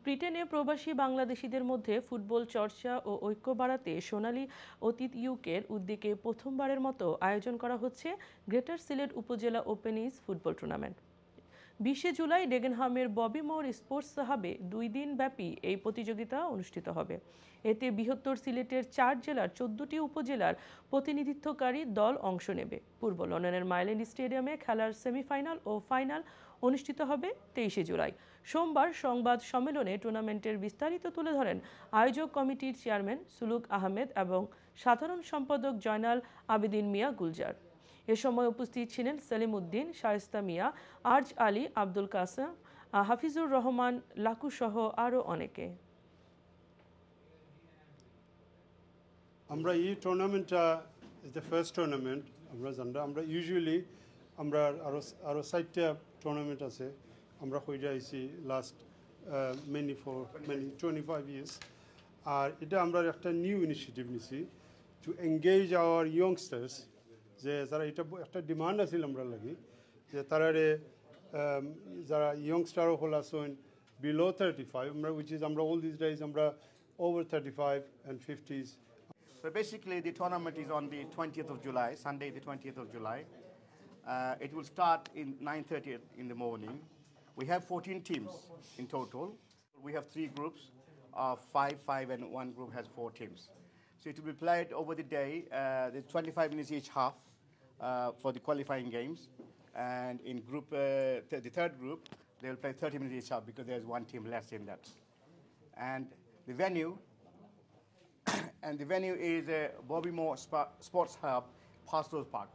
ব্রিটেনে প্রবাসী বাংলাদেশিদের মধ্যে ফুটবল চর্চা ও ঐক্য বাড়াতে সোনালী অতীত ইউকের উদ্যোগে প্রথমবারের মতো আয়োজন করা হচ্ছে greater Sylhet Upazila open is football tournament. 20 July ডেগেনহামের ববি মোর স্পোর্টস হাবে 2 দিন ব্যাপী এই প্রতিযোগিতা অনুষ্ঠিত হবে। এতে বৃহত্তর সিলেটের 4 জেলার 14টি উপজেলার প্রতিনিধিত্বকারী দল অংশ নেবে। পূর্ব লন্ডনের মাইল্যান্ড স্টেডিয়ামে খেলার সেমিফাইনাল ও ফাইনাল অনুষ্ঠিত হবে 23 জুলাই। সোমবার সংবাদ সম্মেলনে টুর্নামেন্টের বিস্তারিত তুলে ধরেন আয়োজক কমিটির চেয়ারম্যান সুলুক আহমেদ এবং সাধারণ সম্পাদক জয়নাল আবেদিন মিয়া গুলজার। এ সময় উপস্থিত ছিলেন সেলিম উদ্দিন, শায়েস্তা মিয়া, আরজ আলী, আব্দুল কাসেম, হাফিজুর রহমান লাকু সহ আরও অনেকে। আমরা এই টুর্নামেন্টটা ইজ দ্য ফার্স্ট টুর্নামেন্ট আমরা ইউজুয়ালি আমরা আরো 4টা টুর্নামেন্ট আছে আমরা হয়ে আইছি লাস্ট মেনি 25 ইয়ার্স। আর এটা আমরা একটা নিউ ইনিশিয়েটিভ নিছি টু এঙ্গেজ আওয়ার ইয়ংস্টার্স, যে যারা এটা একটা ডিমান্ড আছিল আমরা লাগি যে তারারে যারা ইয়ংস্টারও হল আসেন বিলো 35 আমরা উইচ ইজ আমরা অল দিস ডেজ আমরা over 35 and 50s. So basically the tournament is on the 20th of July, Sunday the 20th of July. It will start in 9:30 in the morning. We have 14 teams in total. We have 3 groups of 5, and 1 group has 4 teams. So it will be played over the day. There's 25 minutes each half for the qualifying games. And in group, the third group, they will play 30 minutes each half because there's 1 team less in that. And the venue is Bobby Moore Sports Hub, Pastors Park.